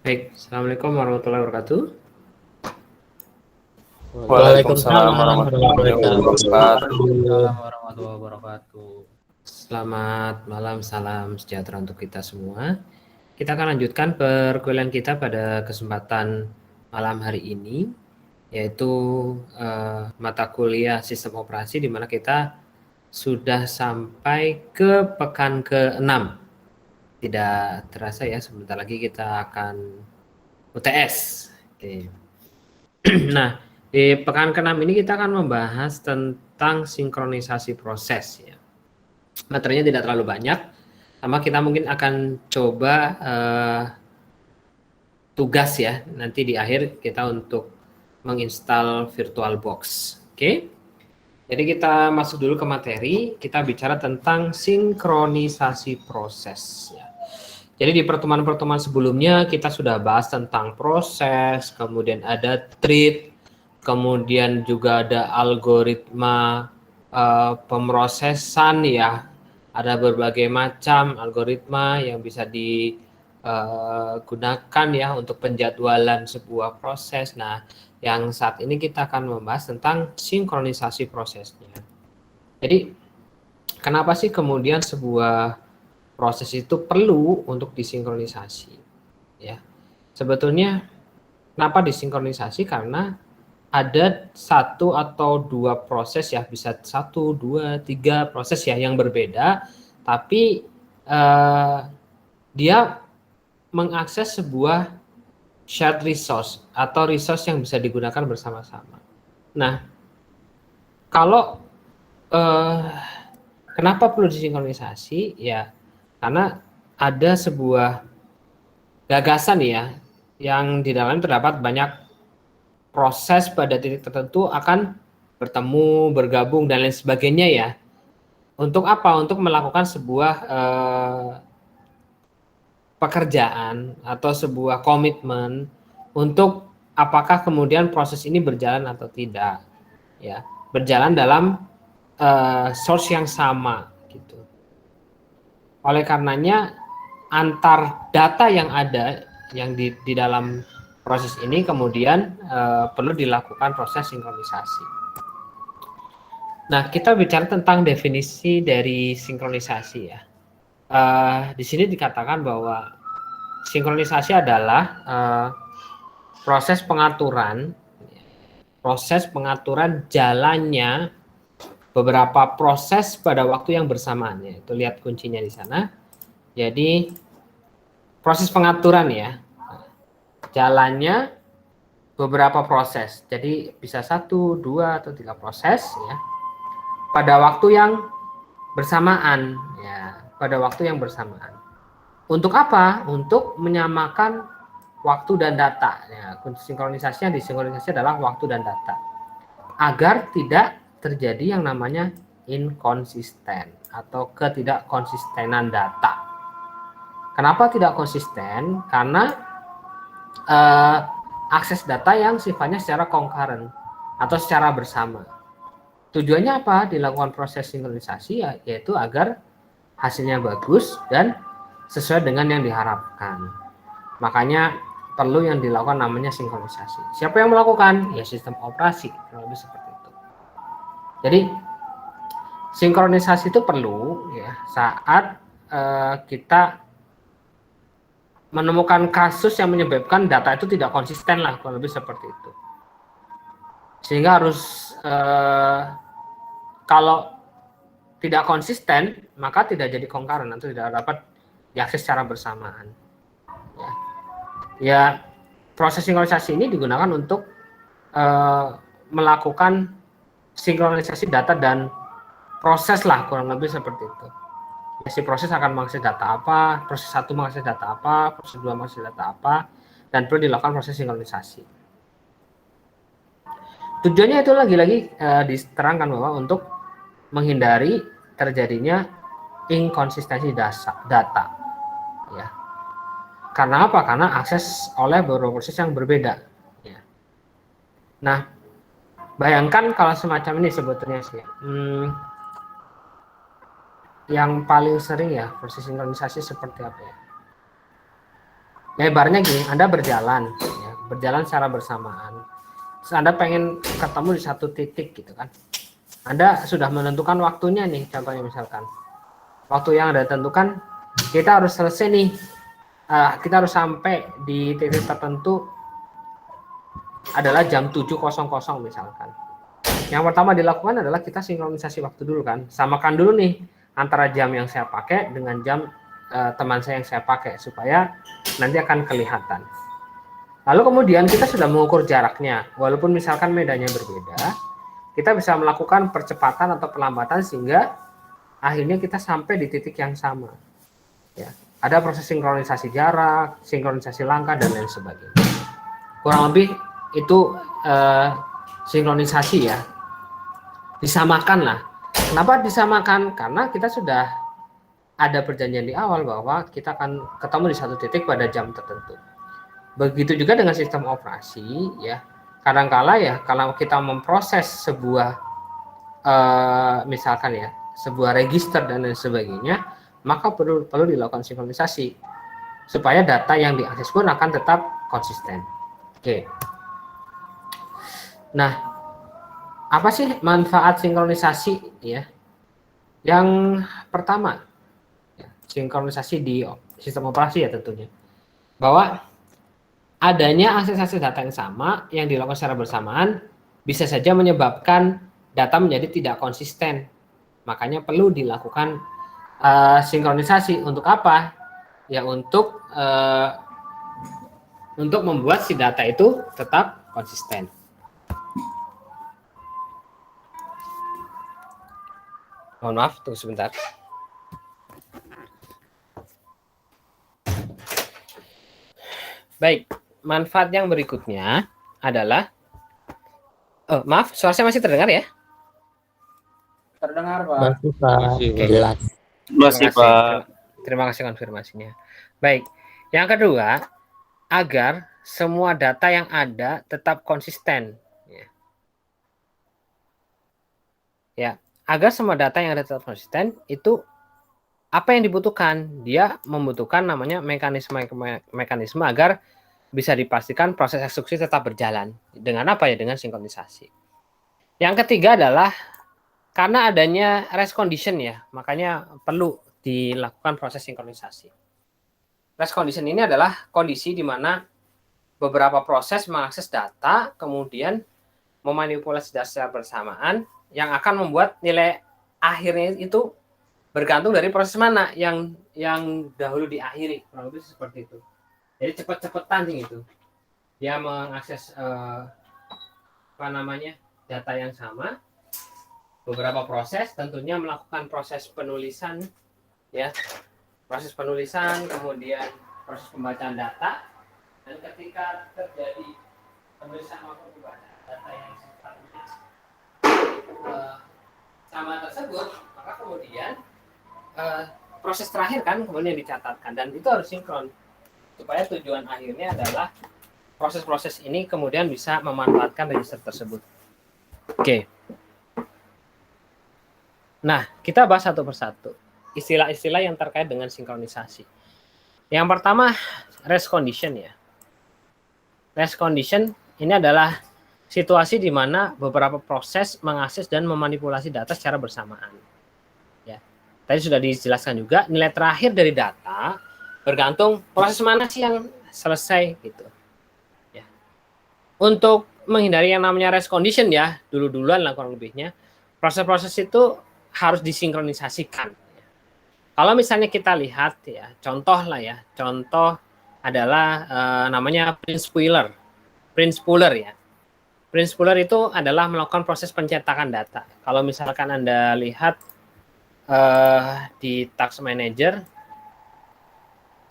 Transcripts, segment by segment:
Baik, Assalamualaikum warahmatullahi wabarakatuh. Waalaikumsalam Waalaikumsalam warahmatullahi warahmatullahi wabarakatuh. wabarakatuh. Waalaikumsalam warahmatullahi wabarakatuh. Selamat malam, salam sejahtera untuk kita semua. Kita akan lanjutkan perkuliahan kita pada kesempatan malam hari ini, yaitu mata kuliah sistem operasi, di mana kita sudah sampai ke pekan ke-6. Tidak terasa ya, sebentar lagi kita akan UTS. Oke. Nah, di pekan ke-6 ini kita akan membahas tentang sinkronisasi proses ya. Materinya tidak terlalu banyak, sama kita mungkin akan coba tugas ya nanti di akhir kita untuk menginstal VirtualBox. Oke. Jadi kita masuk dulu ke materi, kita bicara tentang sinkronisasi proses ya. Jadi di pertemuan-pertemuan sebelumnya kita sudah bahas tentang proses, kemudian ada treat, kemudian juga ada algoritma pemrosesan ya. Ada berbagai macam algoritma yang bisa digunakan ya untuk penjadwalan sebuah proses. Nah, yang saat ini kita akan membahas tentang sinkronisasi prosesnya. Jadi, kenapa sih kemudian sebuah proses itu perlu untuk disinkronisasi? Ya, sebetulnya kenapa disinkronisasi? Karena ada satu atau dua proses ya, bisa 1, 2, 3 proses ya yang berbeda, tapi dia mengakses sebuah shared resource atau resource yang bisa digunakan bersama-sama. Nah, kalau kenapa perlu disinkronisasi? Ya, karena ada sebuah gagasan ya, yang di dalamnya terdapat banyak proses pada titik tertentu akan bertemu, bergabung, dan lain sebagainya ya. Untuk apa? Untuk melakukan sebuah pekerjaan atau sebuah komitmen untuk apakah kemudian proses ini berjalan atau tidak. Ya, berjalan dalam source yang sama gitu. Oleh karenanya antar data yang ada yang di dalam proses ini kemudian perlu dilakukan proses sinkronisasi. Nah, kita bicara tentang definisi dari sinkronisasi ya. Di sini dikatakan bahwa sinkronisasi adalah proses pengaturan jalannya beberapa proses pada waktu yang bersamaan ya. Itu lihat kuncinya di sana. Jadi proses pengaturan ya. Jalannya beberapa proses. Jadi bisa 1, 2 atau 3 proses ya. Pada waktu yang bersamaan ya, pada waktu yang bersamaan. Untuk apa? Untuk menyamakan waktu dan data. Ya, sinkronisasinya disinkronisasi adalah waktu dan data. Agar tidak terjadi yang namanya inkonsisten atau ketidakkonsistenan data. Kenapa tidak konsisten? Karena akses data yang sifatnya secara concurrent atau secara bersama. Tujuannya apa? Dilakukan proses sinkronisasi yaitu agar hasilnya bagus dan sesuai dengan yang diharapkan. Makanya perlu yang dilakukan namanya sinkronisasi. Siapa yang melakukan? Ya sistem operasi, lebih seperti itu. Jadi sinkronisasi itu perlu ya saat kita menemukan kasus yang menyebabkan data itu tidak konsisten lah, kurang lebih seperti itu. Sehingga harus kalau tidak konsisten maka tidak jadi concurrent atau tidak dapat diakses secara bersamaan. Ya, proses sinkronisasi ini digunakan untuk melakukan sinkronisasi data dan proses lah, kurang lebih seperti itu. Ya, si proses akan mengakses data apa, proses 1 mengakses data apa, proses 2 mengakses data apa, dan perlu dilakukan proses sinkronisasi. Tujuannya itu lagi-lagi diterangkan bahwa untuk menghindari terjadinya inkonsistensi data. Ya. Karena apa? Karena akses oleh beberapa proses yang berbeda. Ya. Nah, bayangkan kalau semacam ini sebetulnya sih. Yang paling sering ya proses sinkronisasi seperti apa ya? Lebarnya gini, Anda berjalan, ya, berjalan secara bersamaan. Terus Anda pengen ketemu di satu titik gitu kan. Anda sudah menentukan waktunya nih, contohnya misalkan. Waktu yang Anda tentukan, kita harus selesai nih. Kita harus sampai di titik tertentu adalah jam 7.00 misalkan. Yang pertama dilakukan adalah kita sinkronisasi waktu dulu kan. Samakan dulu nih antara jam yang saya pakai dengan jam teman saya yang saya pakai supaya nanti akan kelihatan. Lalu kemudian kita sudah mengukur jaraknya. Walaupun misalkan medannya berbeda, kita bisa melakukan percepatan atau perlambatan sehingga akhirnya kita sampai di titik yang sama. Ya. Ada proses sinkronisasi jarak, sinkronisasi langkah dan lain sebagainya. Kurang lebih itu sinkronisasi ya. Disamakan lah. Kenapa disamakan? Karena kita sudah ada perjanjian di awal bahwa kita akan ketemu di satu titik pada jam tertentu. Begitu juga dengan sistem operasi ya. Kadangkala ya kalau kita memproses sebuah misalkan ya sebuah register dan lain sebagainya, maka perlu dilakukan sinkronisasi supaya data yang diakses pun akan tetap konsisten. Oke. Nah, apa sih manfaat sinkronisasi ya? Yang pertama, ya, sinkronisasi di sistem operasi ya tentunya. Bahwa adanya akses data yang sama yang dilakukan secara bersamaan bisa saja menyebabkan data menjadi tidak konsisten. Makanya perlu dilakukan sinkronisasi. Untuk apa? Ya untuk membuat si data itu tetap konsisten. Mohon maaf, tunggu sebentar. Baik, manfaat yang berikutnya adalah maaf, suara saya masih terdengar ya? Terdengar, Pak. Masih, Pak. Oke. Jelas. Masih, Pak. Terima kasih konfirmasinya. Baik, yang kedua, agar semua data yang ada tetap konsisten. Ya, agar semua data yang ada tetap konsisten, itu apa yang dibutuhkan? Dia membutuhkan namanya mekanisme agar bisa dipastikan proses eksekusi tetap berjalan. Dengan apa ya? Dengan sinkronisasi. Yang ketiga adalah karena adanya rest condition ya, makanya perlu dilakukan proses sinkronisasi. Rest condition ini adalah kondisi di mana beberapa proses mengakses data, kemudian memanipulasi data secara bersamaan, yang akan membuat nilai akhirnya itu bergantung dari proses mana yang dahulu diakhiri, kurang lebih seperti itu. Jadi cepat-cepatan gitu. Dia mengakses data yang sama, beberapa proses, tentunya melakukan proses penulisan, ya, proses penulisan, kemudian proses pembacaan data, dan ketika terjadi penulisan maupun pembacaan data yang sifatnya sama tersebut, maka kemudian proses terakhir kan kemudian dicatatkan, dan itu harus sinkron supaya tujuan akhirnya adalah proses-proses ini kemudian bisa memanfaatkan register tersebut. Oke. Nah, kita bahas satu persatu istilah-istilah yang terkait dengan sinkronisasi. Yang pertama, rest condition ya. Rest condition ini adalah situasi di mana beberapa proses mengakses dan memanipulasi data secara bersamaan. Ya. Tadi sudah dijelaskan juga, nilai terakhir dari data bergantung proses mana sih yang selesai gitu. Ya. Untuk menghindari yang namanya rest condition ya, dulu-duluan lah kurang lebihnya, proses-proses itu harus disinkronisasikan. Kalau misalnya kita lihat ya, contoh adalah namanya Prince Spooler ya. Prince Spooler itu adalah melakukan proses pencetakan data. Kalau misalkan Anda lihat di Task Manager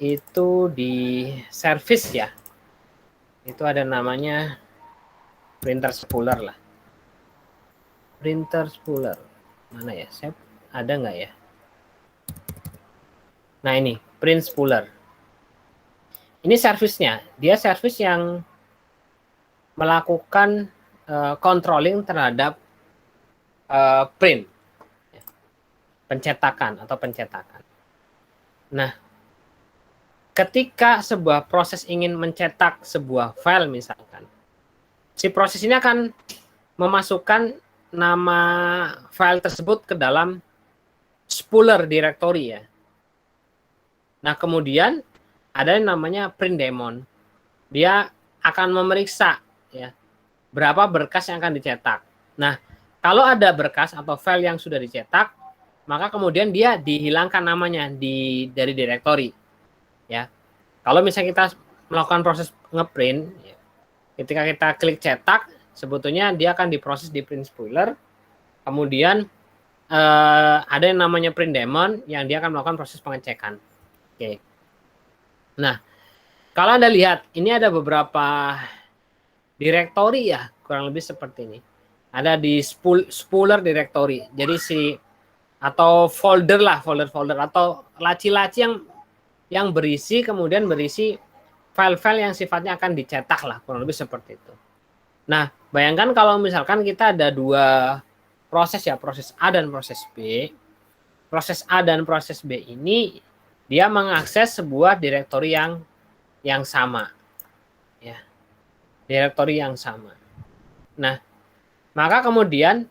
itu di service ya, itu ada namanya printer spooler lah. Printer spooler mana ya? Saya ada nggak ya? Nah ini print spooler. Ini servisnya, dia servis yang melakukan controlling terhadap print, pencetakan. Nah, ketika sebuah proses ingin mencetak sebuah file misalkan, si proses ini akan memasukkan nama file tersebut ke dalam spooler directory ya. Nah, kemudian ada yang namanya print daemon. Dia akan memeriksa ya berapa berkas yang akan dicetak. Nah, kalau ada berkas atau file yang sudah dicetak, maka kemudian dia dihilangkan namanya dari directory. Ya, kalau misalnya kita melakukan proses ngeprint, ya, ketika kita klik cetak, sebetulnya dia akan diproses di print spooler. Kemudian ada yang namanya print daemon yang dia akan melakukan proses pengecekan. Oke. Nah, kalau Anda lihat, ini ada beberapa directory ya, kurang lebih seperti ini. Ada di spooler directory. Jadi atau folder lah, folder atau laci-laci yang berisi kemudian berisi file-file yang sifatnya akan dicetak lah, kurang lebih seperti itu. Nah, bayangkan kalau misalkan kita ada dua proses ya, proses A dan proses B. Proses A dan proses B ini dia mengakses sebuah directory yang sama. Ya. Directory yang sama. Nah, maka kemudian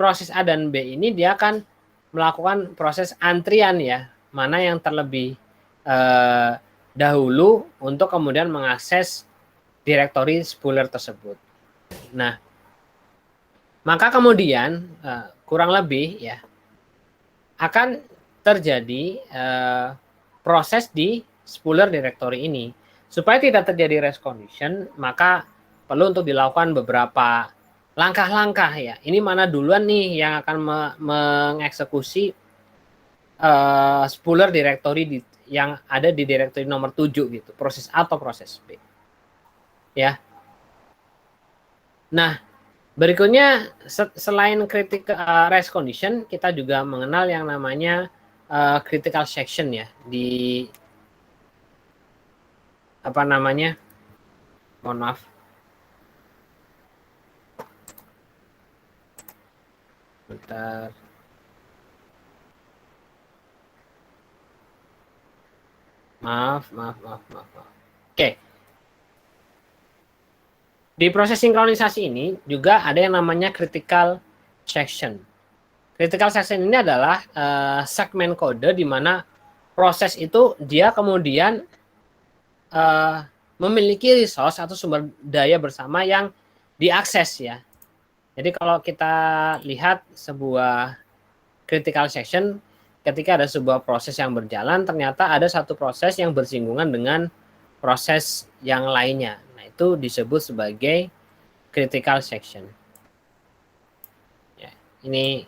proses A dan B ini dia akan melakukan proses antrian ya, mana yang terlebih dahulu untuk kemudian mengakses directory spooler tersebut. Nah, maka kemudian kurang lebih ya akan terjadi proses di spooler directory ini. Supaya tidak terjadi race condition, maka perlu untuk dilakukan beberapa langkah-langkah ya. Ini mana duluan nih yang akan mengeksekusi spooler directory yang ada di directory nomor 7 gitu, proses A atau proses B. Ya. Nah, berikutnya selain critical race condition, kita juga mengenal yang namanya critical section ya di apa namanya? Mohon maaf. Bentar. Maaf. Oke. Di proses sinkronisasi ini juga ada yang namanya critical section. Critical section ini adalah segmen kode di mana proses itu dia kemudian memiliki resource atau sumber daya bersama yang diakses ya. Jadi kalau kita lihat sebuah critical section, ketika ada sebuah proses yang berjalan, ternyata ada satu proses yang bersinggungan dengan proses yang lainnya. Nah, itu disebut sebagai critical section. Ya, ini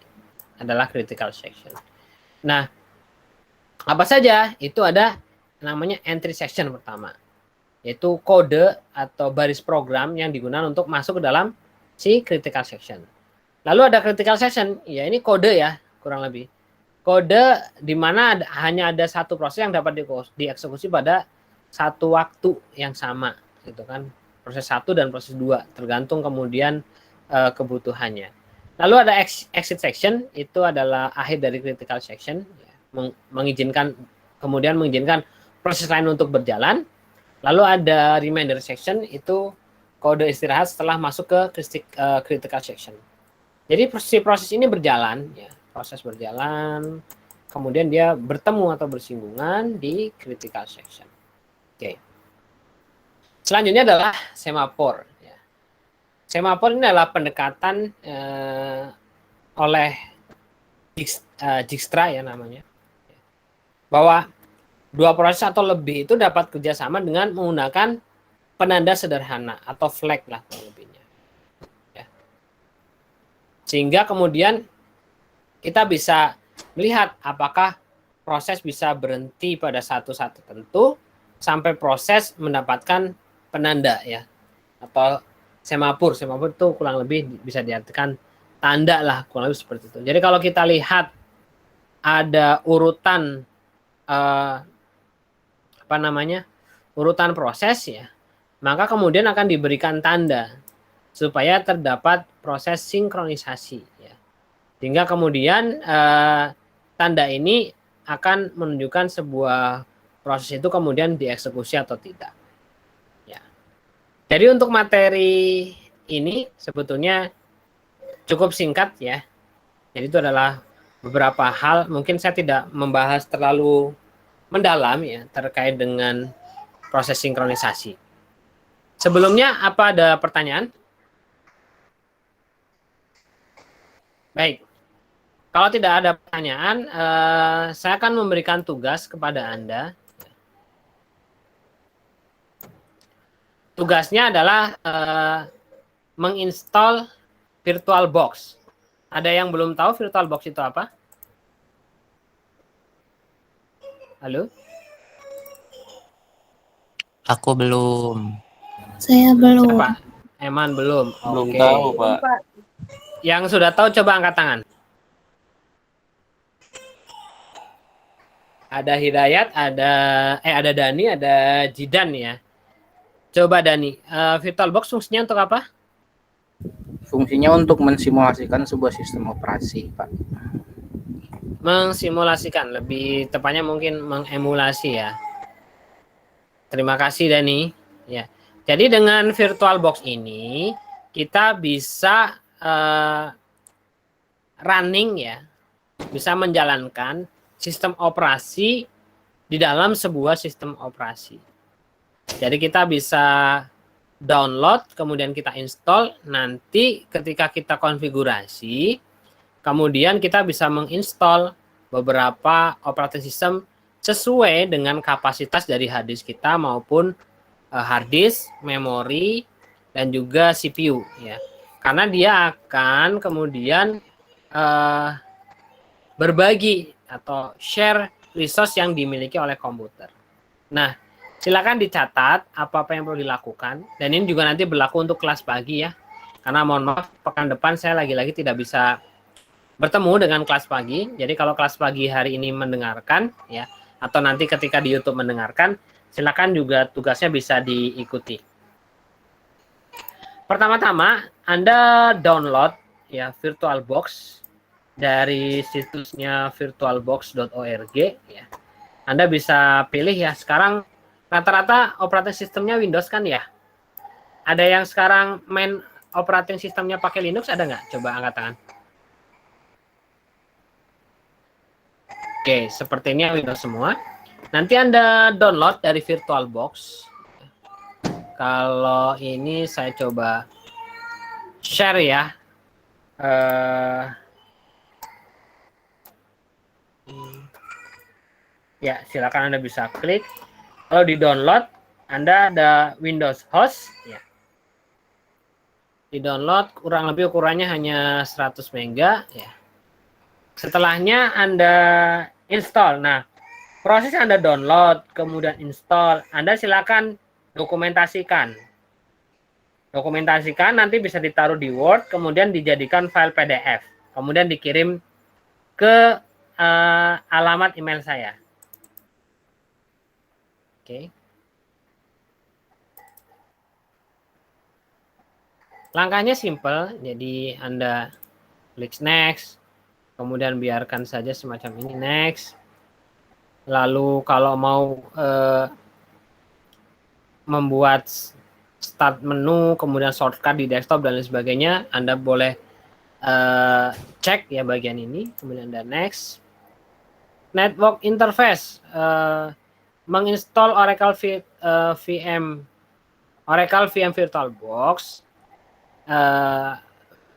adalah critical section. Nah, apa saja? Itu ada namanya entry section pertama, yaitu kode atau baris program yang digunakan untuk masuk ke dalam si critical section. Lalu ada critical section, ya ini kode ya, kurang lebih. Kode di mana hanya ada satu proses yang dapat dieksekusi pada satu waktu yang sama, gitu kan. Proses 1 dan proses 2, tergantung kemudian kebutuhannya. Lalu ada exit section, itu adalah akhir dari critical section, ya, mengizinkan proses lain untuk berjalan. Lalu ada reminder section, itu kode istirahat setelah masuk ke critical section. Jadi si proses ini berjalan, ya, proses berjalan, kemudian dia bertemu atau bersinggungan di critical section. Oke. Selanjutnya adalah semafor. Ya. Semafor ini adalah pendekatan oleh Dijkstra ya namanya, bahwa dua proses atau lebih itu dapat kerjasama dengan menggunakan penanda sederhana atau flag lah lebihnya. Ya. Sehingga kemudian kita bisa melihat apakah proses bisa berhenti pada satu saat tertentu sampai proses mendapatkan penanda ya, atau semafor. Semafor itu kurang lebih bisa diartikan tanda lah, kurang lebih seperti itu. Jadi kalau kita lihat ada urutan urutan proses ya, maka kemudian akan diberikan tanda supaya terdapat proses sinkronisasi ya. Sehingga kemudian tanda ini akan menunjukkan sebuah proses itu kemudian dieksekusi atau tidak. Ya. Jadi untuk materi ini sebetulnya cukup singkat ya. Jadi itu adalah beberapa hal, mungkin saya tidak membahas terlalu mendalam ya terkait dengan proses sinkronisasi. Sebelumnya apa ada pertanyaan? Baik. Kalau tidak ada pertanyaan, saya akan memberikan tugas kepada Anda. Tugasnya adalah menginstall VirtualBox. Ada yang belum tahu VirtualBox itu apa? Halo? Aku belum. Saya belum. Siapa? Eman belum. Belum Oke. tahu, Pak. Yang sudah tahu coba angkat tangan. Ada Hidayat, ada Dani, ada Jidan ya. Coba Dani, VirtualBox fungsinya untuk apa? Fungsinya untuk mensimulasikan sebuah sistem operasi, Pak. Mensimulasikan, lebih tepatnya mungkin mengemulasi ya. Terima kasih Dani. Ya. Jadi dengan VirtualBox ini kita bisa running ya, bisa menjalankan sistem operasi di dalam sebuah sistem operasi. Jadi kita bisa download, kemudian kita install, nanti ketika kita konfigurasi, kemudian kita bisa menginstall beberapa operating system sesuai dengan kapasitas dari hard disk kita maupun hard disk, memori, dan juga CPU ya. Karena dia akan kemudian berbagi atau share resource yang dimiliki oleh komputer. Nah, silakan dicatat apa-apa yang perlu dilakukan, dan ini juga nanti berlaku untuk kelas pagi ya. Karena mohon maaf, pekan depan saya lagi-lagi tidak bisa bertemu dengan kelas pagi. Jadi kalau kelas pagi hari ini mendengarkan ya, atau nanti ketika di YouTube mendengarkan, silakan juga tugasnya bisa diikuti. Pertama-tama Anda download ya VirtualBox dari situsnya virtualbox.org ya. Anda bisa pilih ya, sekarang rata-rata operating sistemnya Windows kan ya. Ada yang sekarang main operating sistemnya pakai Linux, ada nggak? Coba angkat tangan. Oke, sepertinya Windows semua. Nanti Anda download dari VirtualBox. Kalau ini saya coba share ya. Ya, silakan Anda bisa klik. Kalau di download, Anda ada Windows Host ya. Di download kurang lebih ukurannya hanya 100 mega ya. Setelahnya Anda install. Nah, proses Anda download kemudian install, Anda silakan dokumentasikan. Dokumentasikan nanti bisa ditaruh di Word, kemudian dijadikan file PDF, kemudian dikirim ke alamat email saya. Oke. Langkahnya simple, jadi Anda klik next, kemudian biarkan saja semacam ini next. Lalu kalau mau membuat start menu, kemudian shortcut di desktop dan lain sebagainya, Anda boleh cek ya bagian ini, kemudian Anda next. Network interface, menginstall Oracle VM VirtualBox,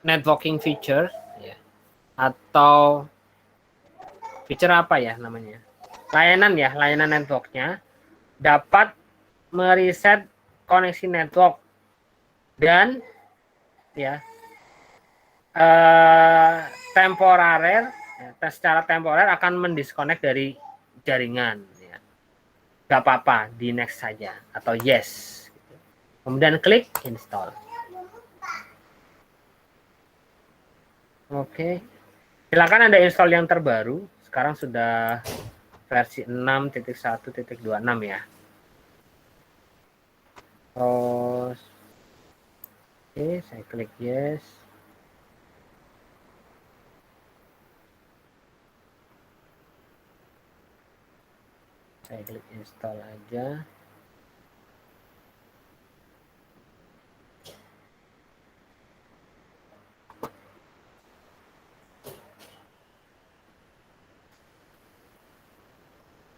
networking feature ya, atau feature apa ya namanya, layanan networknya dapat mereset koneksi network dan ya secara temporer akan mendisconnect dari jaringan ya. Gak apa-apa, di next saja atau yes, kemudian klik install. Oke, silakan Anda install yang terbaru. Sekarang sudah versi 6.1.26 ya. Terus, oke, saya klik yes. Saya klik install aja.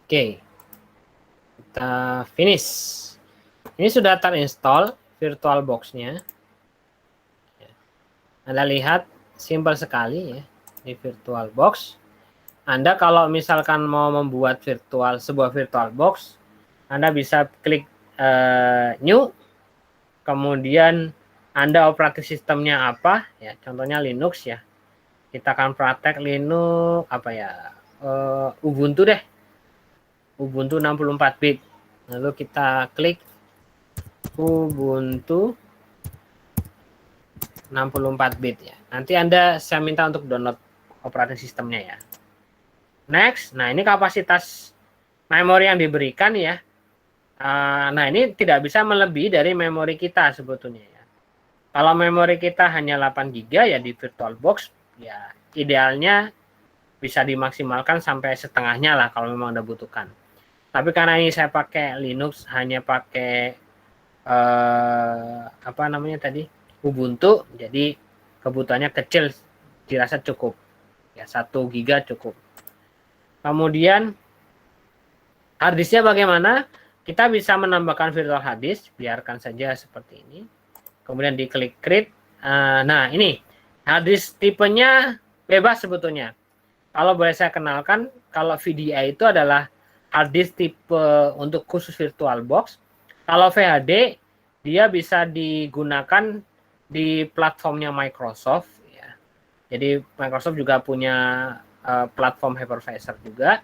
Oke, kita finish. Ini sudah terinstall VirtualBox-nya. Anda lihat simpel sekali ya di VirtualBox. Anda kalau misalkan mau membuat sebuah VirtualBox, Anda bisa klik new, kemudian Anda operating sistemnya apa ya, contohnya Linux ya. Kita akan praktek Linux apa ya, Ubuntu deh, Ubuntu 64 bit. Lalu kita klik Ubuntu 64 bit ya. Nanti Anda saya minta untuk download operating sistemnya ya. Next, nah ini kapasitas memori yang diberikan ya. Nah ini tidak bisa melebihi dari memori kita sebetulnya ya. Kalau memori kita hanya 8 GB ya di VirtualBox ya idealnya bisa dimaksimalkan sampai setengahnya lah kalau memang Anda butuhkan. Tapi karena ini saya pakai Linux hanya pakai apa namanya tadi Ubuntu, jadi kebutuhannya kecil, dirasa cukup ya 1 GB cukup. Kemudian harddisknya bagaimana? Kita bisa menambahkan virtual harddisk, biarkan saja seperti ini. Kemudian diklik create. Nah ini harddisk tipenya bebas sebetulnya. Kalau boleh saya kenalkan, kalau VDI itu adalah harddisk tipe untuk khusus VirtualBox. Kalau VHD dia bisa digunakan di platformnya Microsoft. Ya. Jadi Microsoft juga punya platform hypervisor juga.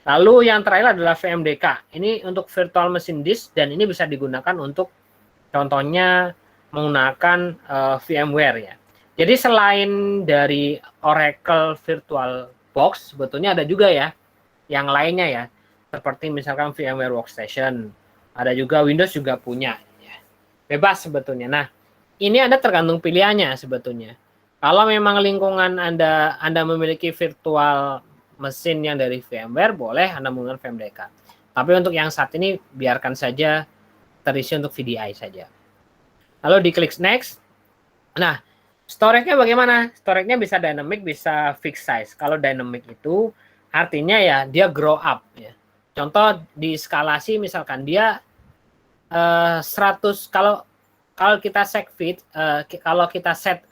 Lalu yang terakhir adalah VMDK. Ini untuk virtual machine disk dan ini bisa digunakan untuk contohnya menggunakan VMware ya. Jadi selain dari Oracle VirtualBox sebetulnya ada juga ya yang lainnya ya. Seperti misalkan VMware Workstation. Ada juga Windows juga punya ya. Bebas sebetulnya. Nah, ini Anda tergantung pilihannya sebetulnya. Kalau memang lingkungan Anda memiliki virtual mesin yang dari VMware, boleh Anda menggunakan VMDK. Tapi untuk yang saat ini, biarkan saja terisi untuk VDI saja. Lalu diklik next. Nah, storage-nya bagaimana? Storage-nya bisa dynamic, bisa fixed size. Kalau dynamic itu artinya ya dia grow up. Ya. Contoh di skalasi misalkan dia 100, kalau kita set fit, kalau kita set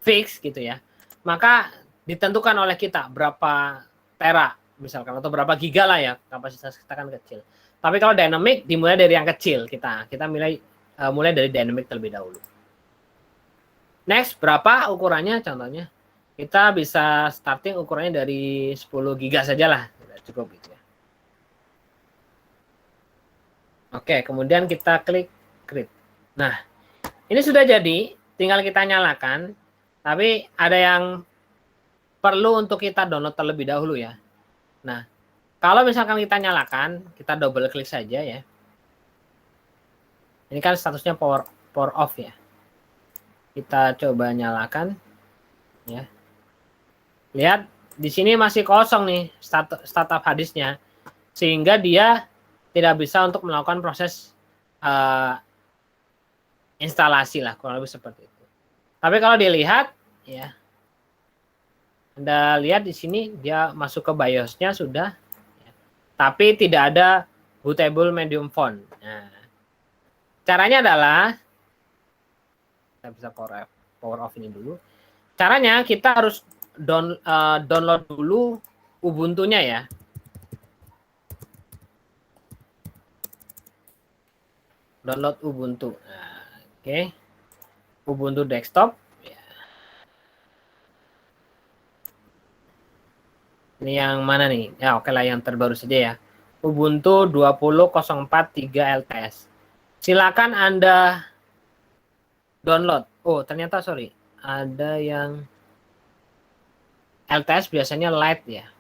fix gitu ya, maka ditentukan oleh kita berapa tera misalkan atau berapa giga lah ya, kapasitas kita kan kecil. Tapi kalau dynamic dimulai dari yang kecil, kita mulai dari dynamic terlebih dahulu. Next, berapa ukurannya contohnya? Kita bisa starting ukurannya dari 10 giga saja lah, cukup gitu ya. Oke, kemudian kita klik create. Nah, ini sudah jadi, tinggal kita nyalakan. Tapi ada yang perlu untuk kita download terlebih dahulu ya. Nah, kalau misalkan kita nyalakan, kita double klik saja ya. Ini kan statusnya power off ya. Kita coba nyalakan ya. Lihat di sini masih kosong nih startup harddisknya, sehingga dia tidak bisa untuk melakukan proses instalasi lah, kurang lebih seperti itu. Tapi kalau dilihat ya, Anda lihat di sini dia masuk ke BIOS-nya sudah, ya. Tapi tidak ada bootable medium font. Nah, caranya adalah kita bisa power off ini dulu. Caranya kita harus download dulu Ubuntu-nya ya. Download Ubuntu. Nah, oke. Ubuntu desktop. Ini yang mana nih? Ya oke lah yang terbaru saja ya. Ubuntu 20.04.3 LTS. Silakan Anda download. Oh ternyata sorry. Ada yang LTS biasanya light ya.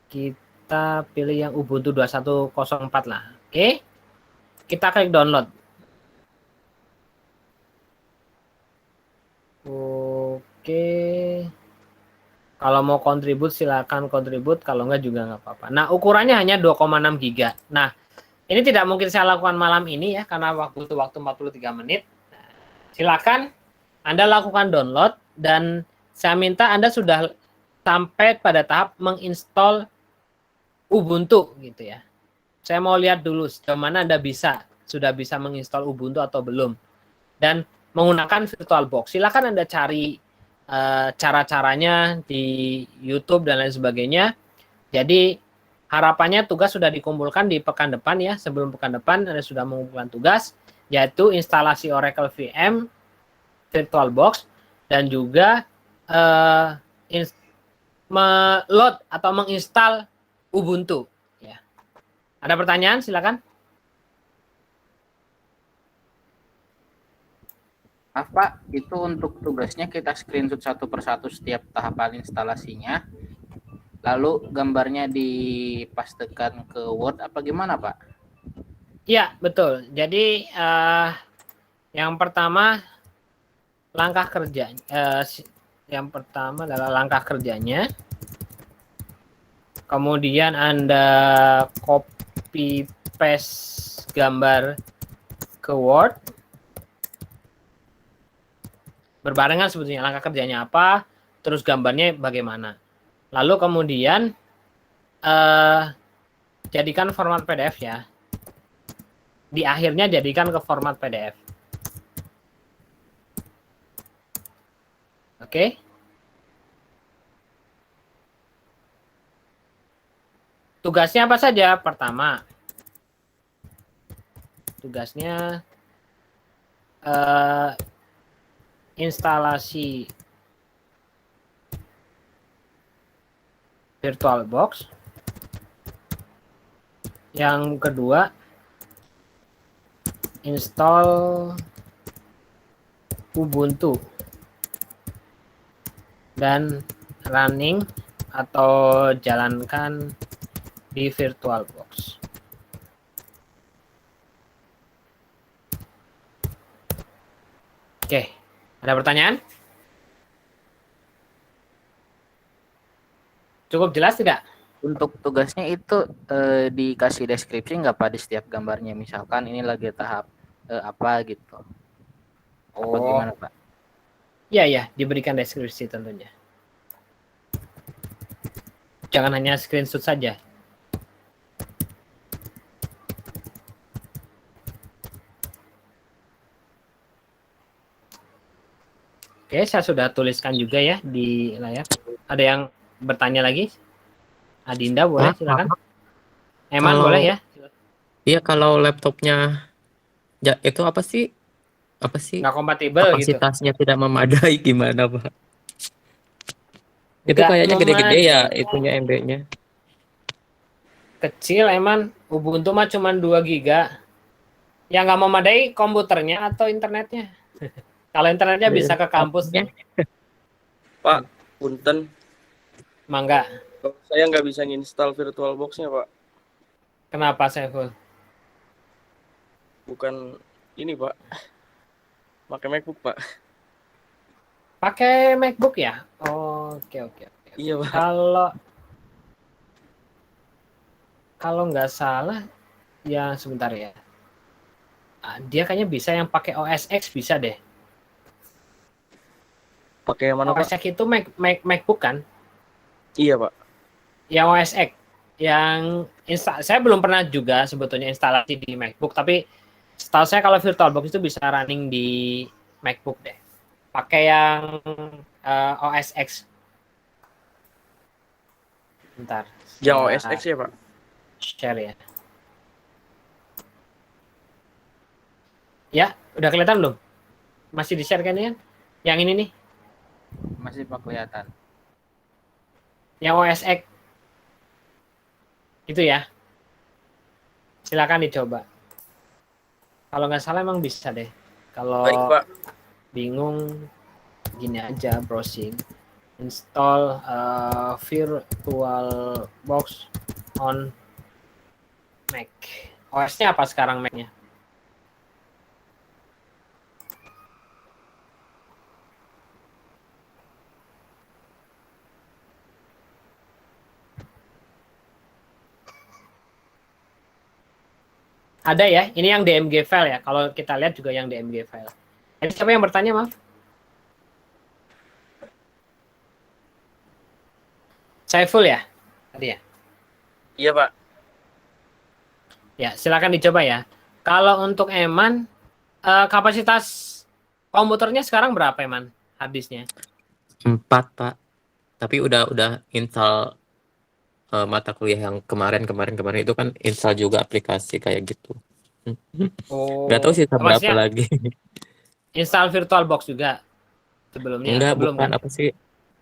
Kita pilih yang Ubuntu 21.04 lah. Oke. Kita klik download. Oke. Kalau mau kontribut silakan kontribut, kalau enggak juga nggak apa-apa. Nah, ukurannya hanya 2,6 giga. Nah, ini tidak mungkin saya lakukan malam ini ya, karena butuh waktu 43 menit. Silakan Anda lakukan download, dan saya minta Anda sudah sampai pada tahap menginstall Ubuntu gitu ya. Saya mau lihat dulu sejauh mana Anda sudah bisa menginstall Ubuntu atau belum. Dan menggunakan VirtualBox. Silakan Anda cari cara-caranya di YouTube dan lain sebagainya. Jadi harapannya tugas sudah dikumpulkan di pekan depan ya. Sebelum pekan depan Anda sudah mengumpulkan tugas, yaitu instalasi Oracle VM, VirtualBox, dan juga load atau menginstal Ubuntu. Ya. Ada pertanyaan? Silakan. Maaf Pak, itu untuk tugasnya kita screenshot satu persatu setiap tahapan instalasinya, lalu gambarnya dipastekan ke Word apa gimana Pak? Ya, betul. Jadi yang pertama langkah kerja, yang pertama adalah langkah kerjanya. Kemudian Anda copy paste gambar ke Word. Berbarengan sebetulnya langkah kerjanya apa, terus gambarnya bagaimana. Lalu kemudian jadikan format PDF ya. Di akhirnya jadikan ke format PDF. Oke. Tugasnya apa saja? Pertama, tugasnya instalasi VirtualBox. Yang kedua, install Ubuntu dan running atau jalankan di VirtualBox. Oke, ada pertanyaan? Cukup jelas tidak? Untuk tugasnya itu dikasih deskripsi nggak Pak di setiap gambarnya? Misalkan ini lagi tahap apa gitu. Apa gimana Pak? Iya, ya, diberikan deskripsi tentunya. Jangan hanya screenshot saja. Oke, saya sudah tuliskan juga ya di layar. Ada yang bertanya lagi? Adinda boleh, silakan. Eman Kalau boleh ya. iya kalau laptopnya itu apa sih? Apa sih Nggak kompatibel gitu. kapasitasnya tidak memadai gimana, Pak? Itu Nggak kayaknya gede-gede ya memadai. itunya MB-nya. Kecil Eman. Ubuntu mah cuma 2 giga. Yang nggak memadai komputernya atau internetnya. Kalau internetnya bisa ke kampus. Pak, punten. Mangga. Saya nggak bisa nginstal VirtualBox-nya, Pak. Kenapa, Saiful? Bukan ini, Pak. Pakai MacBook, Pak. Pakai MacBook ya? Oke. Iya, Pak. Kalau nggak salah, ya sebentar ya. Dia kayaknya bisa yang pakai OS X bisa deh. Pakai yang mana, OS Pak? X itu MacBook kan? Iya, Pak. Yang OS X. Saya belum pernah juga sebetulnya instalasi di MacBook, tapi setahu saya kalau VirtualBox itu bisa running di MacBook deh. Pakai yang OS X. Bentar. Yang OS X ya, Pak? Share ya. Ya, udah kelihatan belum? Masih di-share kan ya? Yang ini nih, Masih Pak kelihatan. yang OS X. Itu ya. Silakan dicoba. Kalau nggak salah emang bisa deh. Kalau Baik, Pak. bingung, gini aja browsing. Install VirtualBox on Mac. OS-nya apa sekarang Mac-nya? Ada ya, ini yang DMG file ya. Kalau kita lihat juga yang DMG file. Jadi siapa yang bertanya, maaf? Saiful ya? Tadi ya? Iya, Pak. Ya, silakan dicoba ya. Kalau untuk Eman, kapasitas komputernya sekarang berapa Eman habisnya? 4, Pak. Tapi udah install mata kuliah yang kemarin itu kan install juga aplikasi kayak gitu. Nggak tahu sisa berapa maksudnya lagi. install VirtualBox juga sebelumnya? Enggak, Belum bukan kan? apa sih?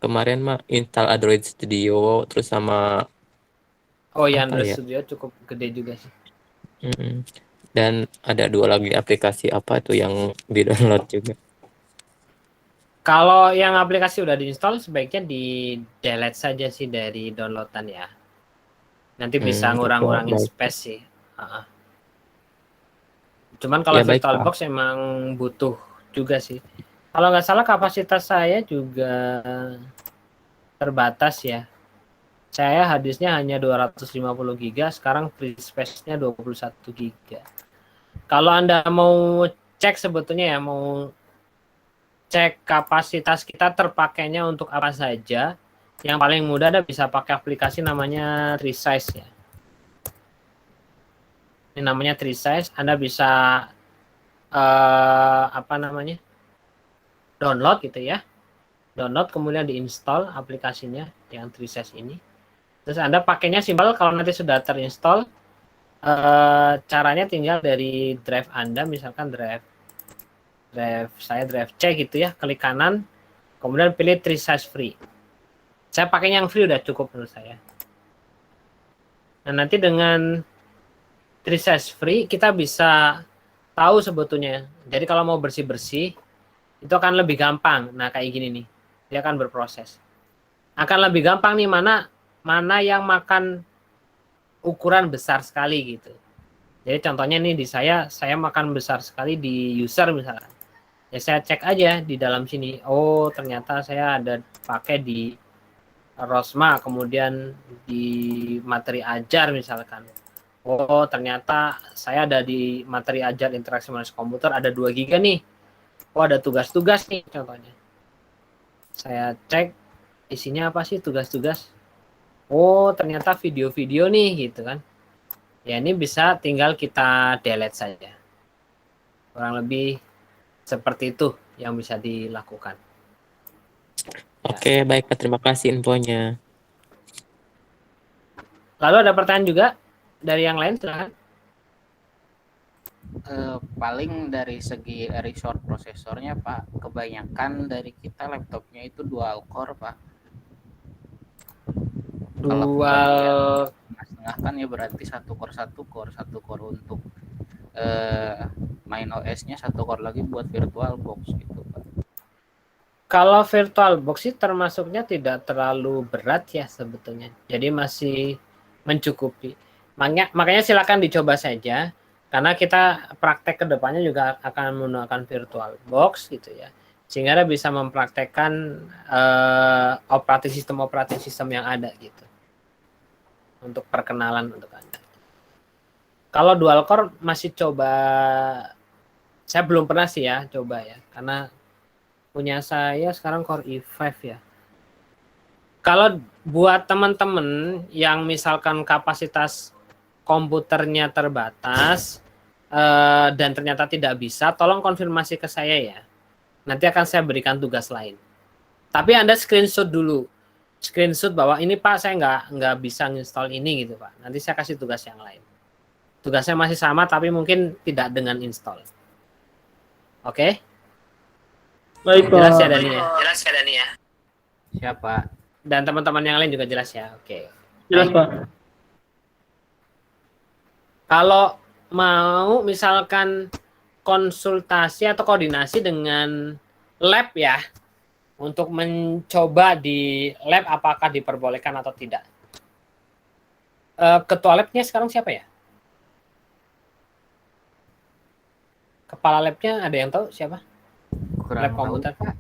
Kemarin mah install Android Studio terus sama Oh ya, apa Android ya? Studio cukup gede juga sih. Mm-mm. Dan ada 2 lagi aplikasi apa itu yang di-download juga. Kalau yang aplikasi udah diinstal, sebaiknya di-delete saja sih dari downloadan ya. Nanti bisa Oke, ngurang-ngurangin baik. space sih. Cuman kalau Ya baik, Pak. VirtualBox emang butuh juga sih. Kalau nggak salah kapasitas saya juga terbatas ya. Saya hadisnya hanya 250 GB, sekarang free space-nya 21 GB. Kalau Anda mau cek sebetulnya ya, mau cek kapasitas kita terpakainya untuk apa saja, yang paling mudah Anda bisa pakai aplikasi namanya Trisize ya. Ini namanya Trisize, Anda bisa download gitu ya. Download kemudian diinstal aplikasinya yang Trisize ini. Terus Anda pakainya simpel, kalau nanti sudah terinstall, caranya tinggal dari drive Anda, misalkan drive C gitu ya, klik kanan, kemudian pilih Trisize Free. Saya pakainya yang free udah cukup menurut saya. Nah, nanti dengan Trisize Free kita bisa tahu sebetulnya. Jadi kalau mau bersih-bersih itu akan lebih gampang. Nah, kayak gini nih. Dia akan berproses. Akan lebih gampang nih mana yang makan ukuran besar sekali gitu. Jadi contohnya nih di saya makan besar sekali di user misalkan. Ya saya cek aja di dalam sini. Oh, ternyata saya ada pakai di Rosma, kemudian di materi ajar misalkan. Oh, ternyata saya ada di materi ajar interaksi manusia komputer ada 2 GB nih. Oh, ada tugas-tugas nih contohnya. Saya cek isinya apa sih tugas-tugas. Oh, ternyata video-video nih gitu kan. Ya, ini bisa tinggal kita delete saja. Kurang lebih seperti itu yang bisa dilakukan. Oke, baik Pak. Terima kasih infonya. Lalu ada pertanyaan juga dari yang lain, silakan. Paling dari segi resource prosesornya Pak, kebanyakan dari kita laptopnya itu dual core Pak. Kalau Dual setengah kan ya berarti satu core untuk main OS-nya, satu core lagi buat VirtualBox gitu Pak. Kalau VirtualBox sih termasuknya tidak terlalu berat ya sebetulnya. Jadi masih mencukupi. Makanya silakan dicoba saja. Karena kita praktek ke depannya juga akan menggunakan VirtualBox gitu ya. Sehingga bisa mempraktekkan operating system yang ada gitu. Untuk perkenalan untuk Anda. Kalau dual core masih coba, saya belum pernah sih ya coba ya. Karena punya saya sekarang Core i5 ya. Kalau buat teman-teman yang misalkan kapasitas komputernya terbatas dan ternyata tidak bisa, tolong konfirmasi ke saya ya. Nanti akan saya berikan tugas lain. Tapi Anda screenshot dulu. Screenshot bahwa ini Pak saya nggak bisa install ini gitu Pak. Nanti saya kasih tugas yang lain. Tugasnya masih sama tapi mungkin tidak dengan install. Oke? Baik, Jelas ya Pak. Dani ya? Jelas ya Dani ya? Siapa? Dan teman-teman yang lain juga jelas ya? Oke. Jelas, Pak. Kalau mau misalkan konsultasi atau koordinasi dengan lab ya, untuk mencoba di lab apakah diperbolehkan atau tidak. Ketua labnya sekarang siapa ya? Kepala labnya ada yang tahu siapa? Kurang Lab tahu komputer. Pak.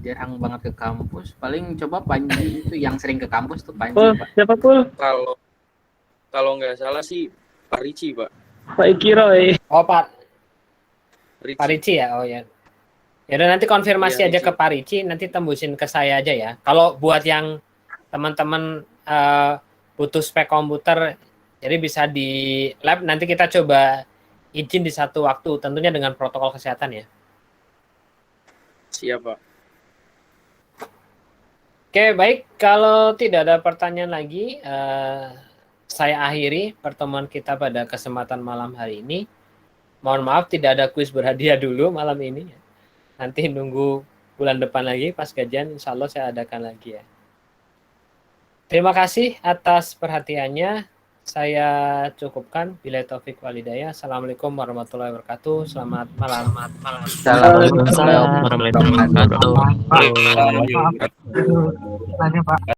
Jarang banget ke kampus. Paling coba Panji itu yang sering ke kampus tuh Panji Pul, Pak. siapa Pul? Kalau nggak salah sih Pak Ricci, Pak. Pak Iki Roy. Oh, Pak Ricci. Rici ya. Oh ya. Ya udah nanti konfirmasi Iya, aja Rici. ke Pak Rici, nanti tembusin ke saya aja ya. Kalau buat yang teman-teman butuh spek komputer, jadi bisa di lab, nanti kita coba izin di satu waktu, tentunya dengan protokol kesehatan ya. Siap, Pak. Oke, baik. Kalau tidak ada pertanyaan lagi, saya akhiri pertemuan kita pada kesempatan malam hari ini. Mohon maaf tidak ada kuis berhadiah dulu malam ini. Nanti nunggu bulan depan lagi pas gajian, insya Allah saya adakan lagi ya. Terima kasih atas perhatiannya. Saya cukupkan. Bila taufik walhidayah. Assalamualaikum warahmatullahi wabarakatuh. Selamat malam. Assalamualaikum Waalaikumsalam warahmatullahi wabarakatuh. Pak.